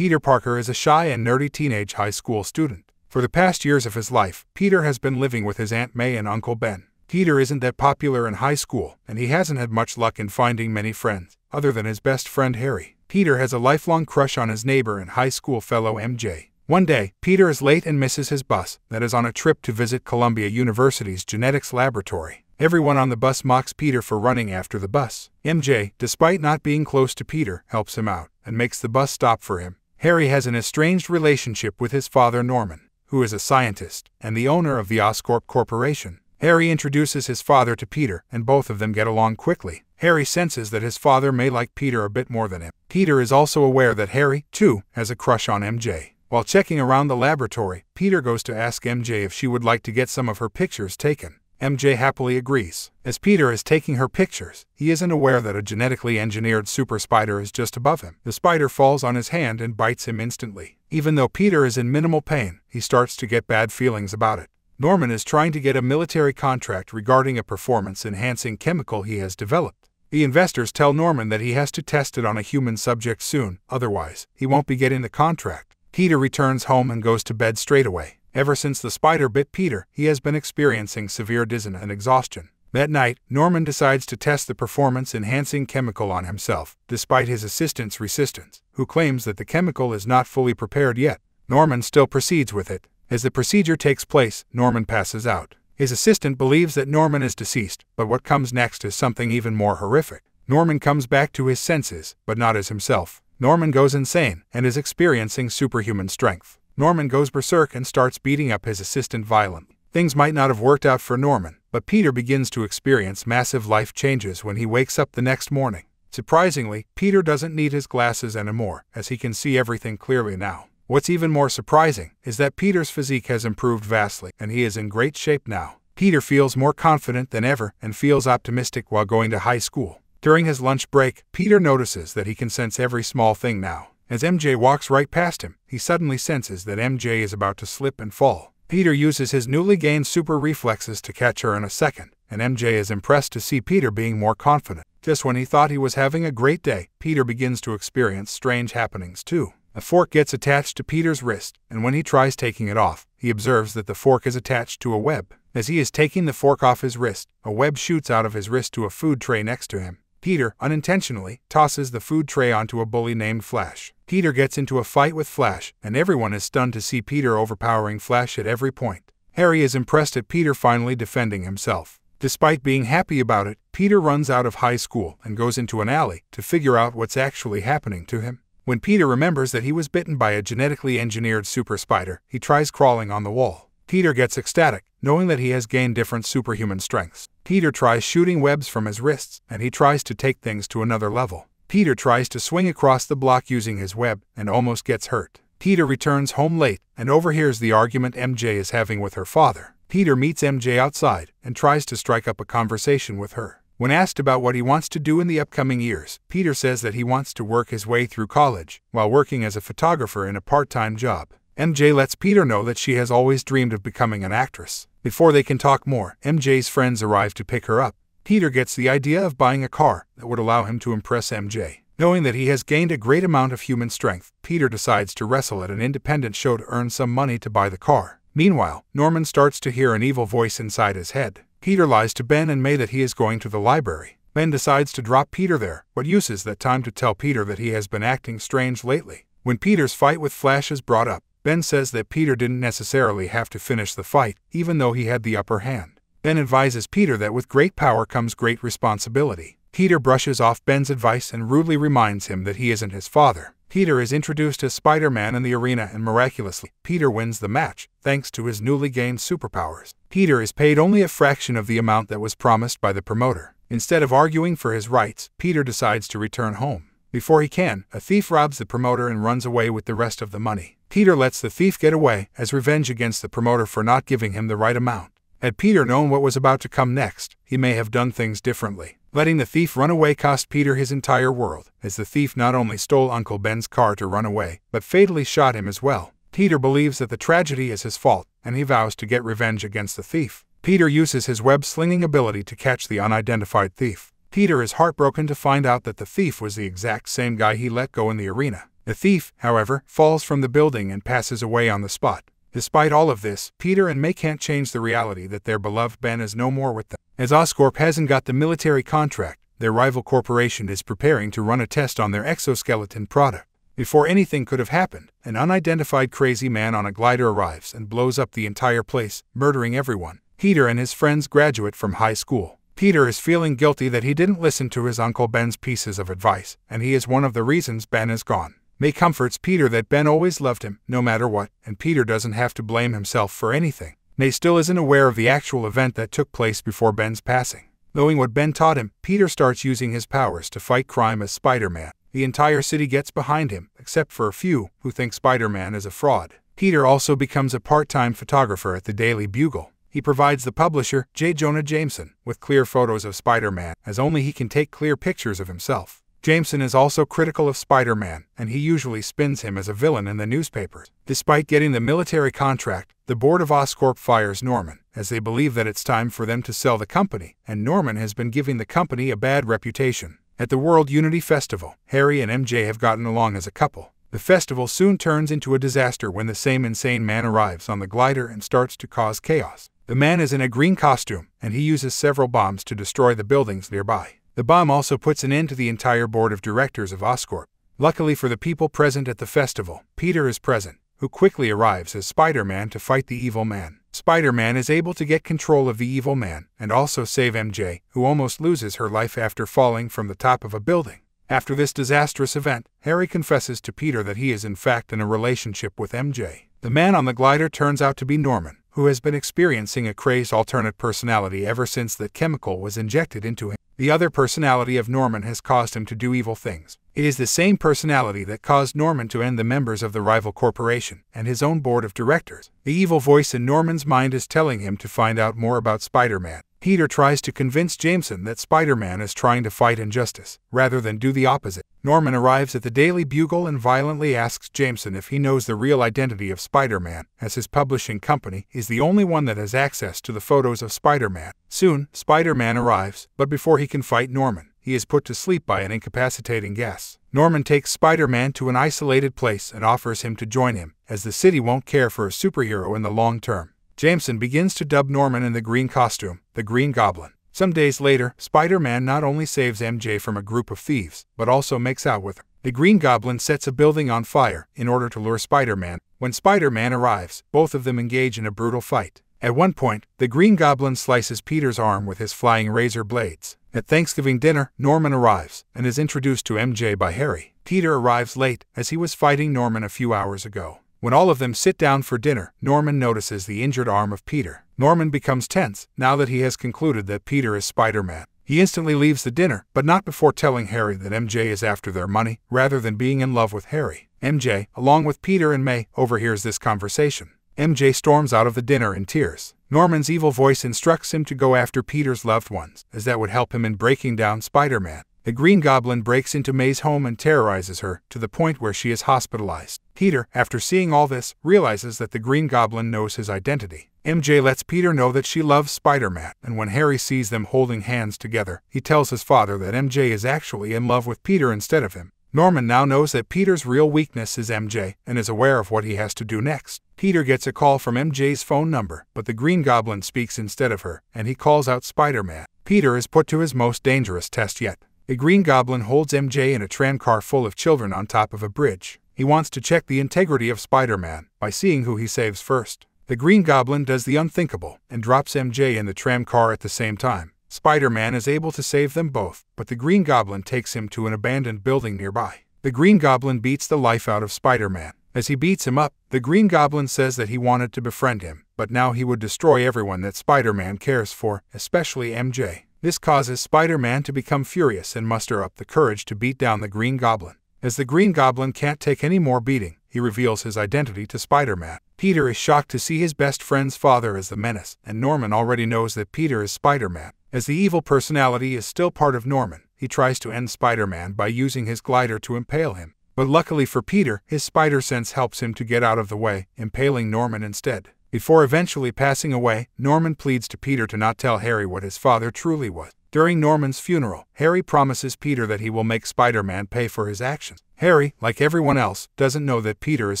Peter Parker is a shy and nerdy teenage high school student. For the past years of his life, Peter has been living with his Aunt May and Uncle Ben. Peter isn't that popular in high school, and he hasn't had much luck in finding many friends, other than his best friend Harry. Peter has a lifelong crush on his neighbor and high school fellow MJ. One day, Peter is late and misses his bus that is on a trip to visit Columbia University's genetics laboratory. Everyone on the bus mocks Peter for running after the bus. MJ, despite not being close to Peter, helps him out and makes the bus stop for him. Harry has an estranged relationship with his father Norman, who is a scientist and the owner of the Oscorp Corporation. Harry introduces his father to Peter, and both of them get along quickly. Harry senses that his father may like Peter a bit more than him. Peter is also aware that Harry, too, has a crush on MJ. While checking around the laboratory, Peter goes to ask MJ if she would like to get some of her pictures taken. MJ happily agrees. As Peter is taking her pictures, he isn't aware that a genetically engineered super spider is just above him. The spider falls on his hand and bites him instantly. Even though Peter is in minimal pain, he starts to get bad feelings about it. Norman is trying to get a military contract regarding a performance-enhancing chemical he has developed. The investors tell Norman that he has to test it on a human subject soon, otherwise, he won't be getting the contract. Peter returns home and goes to bed straight away. Ever since the spider bit Peter, he has been experiencing severe dizziness and exhaustion. That night, Norman decides to test the performance-enhancing chemical on himself, despite his assistant's resistance, who claims that the chemical is not fully prepared yet. Norman still proceeds with it. As the procedure takes place, Norman passes out. His assistant believes that Norman is deceased, but what comes next is something even more horrific. Norman comes back to his senses, but not as himself. Norman goes insane and is experiencing superhuman strength. Norman goes berserk and starts beating up his assistant violently. Things might not have worked out for Norman, but Peter begins to experience massive life changes when he wakes up the next morning. Surprisingly, Peter doesn't need his glasses anymore, as he can see everything clearly now. What's even more surprising is that Peter's physique has improved vastly, and he is in great shape now. Peter feels more confident than ever and feels optimistic while going to high school. During his lunch break, Peter notices that he can sense every small thing now. As MJ walks right past him, he suddenly senses that MJ is about to slip and fall. Peter uses his newly gained super reflexes to catch her in a second, and MJ is impressed to see Peter being more confident. Just when he thought he was having a great day, Peter begins to experience strange happenings too. A fork gets attached to Peter's wrist, and when he tries taking it off, he observes that the fork is attached to a web. As he is taking the fork off his wrist, a web shoots out of his wrist to a food tray next to him. Peter, unintentionally, tosses the food tray onto a bully named Flash. Peter gets into a fight with Flash, and everyone is stunned to see Peter overpowering Flash at every point. Harry is impressed at Peter finally defending himself. Despite being happy about it, Peter runs out of high school and goes into an alley to figure out what's actually happening to him. When Peter remembers that he was bitten by a genetically engineered super spider, he tries crawling on the wall. Peter gets ecstatic, knowing that he has gained different superhuman strengths. Peter tries shooting webs from his wrists, and he tries to take things to another level. Peter tries to swing across the block using his web, and almost gets hurt. Peter returns home late, and overhears the argument MJ is having with her father. Peter meets MJ outside, and tries to strike up a conversation with her. When asked about what he wants to do in the upcoming years, Peter says that he wants to work his way through college, while working as a photographer in a part-time job. MJ lets Peter know that she has always dreamed of becoming an actress. Before they can talk more, MJ's friends arrive to pick her up. Peter gets the idea of buying a car that would allow him to impress MJ. Knowing that he has gained a great amount of human strength, Peter decides to wrestle at an independent show to earn some money to buy the car. Meanwhile, Norman starts to hear an evil voice inside his head. Peter lies to Ben and May that he is going to the library. Ben decides to drop Peter there, but uses that time to tell Peter that he has been acting strange lately. When Peter's fight with Flash is brought up, Ben says that Peter didn't necessarily have to finish the fight, even though he had the upper hand. Ben advises Peter that with great power comes great responsibility. Peter brushes off Ben's advice and rudely reminds him that he isn't his father. Peter is introduced as Spider-Man in the arena, and miraculously, Peter wins the match, thanks to his newly gained superpowers. Peter is paid only a fraction of the amount that was promised by the promoter. Instead of arguing for his rights, Peter decides to return home. Before he can, a thief robs the promoter and runs away with the rest of the money. Peter lets the thief get away, as revenge against the promoter for not giving him the right amount. Had Peter known what was about to come next, he may have done things differently. Letting the thief run away cost Peter his entire world, as the thief not only stole Uncle Ben's car to run away, but fatally shot him as well. Peter believes that the tragedy is his fault, and he vows to get revenge against the thief. Peter uses his web-slinging ability to catch the unidentified thief. Peter is heartbroken to find out that the thief was the exact same guy he let go in the arena. The thief, however, falls from the building and passes away on the spot. Despite all of this, Peter and May can't change the reality that their beloved Ben is no more with them. As Oscorp hasn't got the military contract, their rival corporation is preparing to run a test on their exoskeleton product. Before anything could have happened, an unidentified crazy man on a glider arrives and blows up the entire place, murdering everyone. Peter and his friends graduate from high school. Peter is feeling guilty that he didn't listen to his Uncle Ben's pieces of advice, and he is one of the reasons Ben is gone. May comforts Peter that Ben always loved him, no matter what, and Peter doesn't have to blame himself for anything. May still isn't aware of the actual event that took place before Ben's passing. Knowing what Ben taught him, Peter starts using his powers to fight crime as Spider-Man. The entire city gets behind him, except for a few who think Spider-Man is a fraud. Peter also becomes a part-time photographer at the Daily Bugle. He provides the publisher, J. Jonah Jameson, with clear photos of Spider-Man, as only he can take clear pictures of himself. Jameson is also critical of Spider-Man, and he usually spins him as a villain in the newspapers. Despite getting the military contract, the board of Oscorp fires Norman, as they believe that it's time for them to sell the company, and Norman has been giving the company a bad reputation. At the World Unity Festival, Harry and MJ have gotten along as a couple. The festival soon turns into a disaster when the same insane man arrives on the glider and starts to cause chaos. The man is in a green costume, and he uses several bombs to destroy the buildings nearby. The bomb also puts an end to the entire board of directors of Oscorp. Luckily for the people present at the festival, Peter is present, who quickly arrives as Spider-Man to fight the evil man. Spider-Man is able to get control of the evil man and also save MJ, who almost loses her life after falling from the top of a building. After this disastrous event, Harry confesses to Peter that he is in fact in a relationship with MJ. The man on the glider turns out to be Norman, who has been experiencing a crazed alternate personality ever since that chemical was injected into him. The other personality of Norman has caused him to do evil things. It is the same personality that caused Norman to end the members of the rival corporation and his own board of directors. The evil voice in Norman's mind is telling him to find out more about Spider-Man. Peter tries to convince Jameson that Spider-Man is trying to fight injustice, rather than do the opposite. Norman arrives at the Daily Bugle and violently asks Jameson if he knows the real identity of Spider-Man, as his publishing company is the only one that has access to the photos of Spider-Man. Soon, Spider-Man arrives, but before he can fight Norman, he is put to sleep by an incapacitating gas. Norman takes Spider-Man to an isolated place and offers him to join him, as the city won't care for a superhero in the long term. Jameson begins to dub Norman in the green costume, the Green Goblin. Some days later, Spider-Man not only saves MJ from a group of thieves, but also makes out with her. The Green Goblin sets a building on fire in order to lure Spider-Man. When Spider-Man arrives, both of them engage in a brutal fight. At one point, the Green Goblin slices Peter's arm with his flying razor blades. At Thanksgiving dinner, Norman arrives and is introduced to MJ by Harry. Peter arrives late, as he was fighting Norman a few hours ago. When all of them sit down for dinner, Norman notices the injured arm of Peter. Norman becomes tense, now that he has concluded that Peter is Spider-Man. He instantly leaves the dinner, but not before telling Harry that MJ is after their money, rather than being in love with Harry. MJ, along with Peter and May, overhears this conversation. MJ storms out of the dinner in tears. Norman's evil voice instructs him to go after Peter's loved ones, as that would help him in breaking down Spider-Man. The Green Goblin breaks into May's home and terrorizes her, to the point where she is hospitalized. Peter, after seeing all this, realizes that the Green Goblin knows his identity. MJ lets Peter know that she loves Spider-Man, and when Harry sees them holding hands together, he tells his father that MJ is actually in love with Peter instead of him. Norman now knows that Peter's real weakness is MJ, and is aware of what he has to do next. Peter gets a call from MJ's phone number, but the Green Goblin speaks instead of her, and he calls out Spider-Man. Peter is put to his most dangerous test yet. The Green Goblin holds MJ in a tramcar full of children on top of a bridge. He wants to check the integrity of Spider-Man by seeing who he saves first. The Green Goblin does the unthinkable and drops MJ in the tramcar at the same time. Spider-Man is able to save them both, but the Green Goblin takes him to an abandoned building nearby. The Green Goblin beats the life out of Spider-Man. As he beats him up, the Green Goblin says that he wanted to befriend him, but now he would destroy everyone that Spider-Man cares for, especially MJ. This causes Spider-Man to become furious and muster up the courage to beat down the Green Goblin. As the Green Goblin can't take any more beating, he reveals his identity to Spider-Man. Peter is shocked to see his best friend's father as the Menace, and Norman already knows that Peter is Spider-Man. As the evil personality is still part of Norman, he tries to end Spider-Man by using his glider to impale him. But luckily for Peter, his spider sense helps him to get out of the way, impaling Norman instead. Before eventually passing away, Norman pleads to Peter to not tell Harry what his father truly was. During Norman's funeral, Harry promises Peter that he will make Spider-Man pay for his actions. Harry, like everyone else, doesn't know that Peter is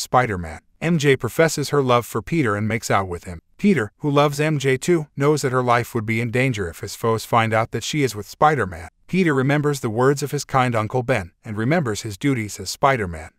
Spider-Man. MJ professes her love for Peter and makes out with him. Peter, who loves MJ too, knows that her life would be in danger if his foes find out that she is with Spider-Man. Peter remembers the words of his kind Uncle Ben, and remembers his duties as Spider-Man.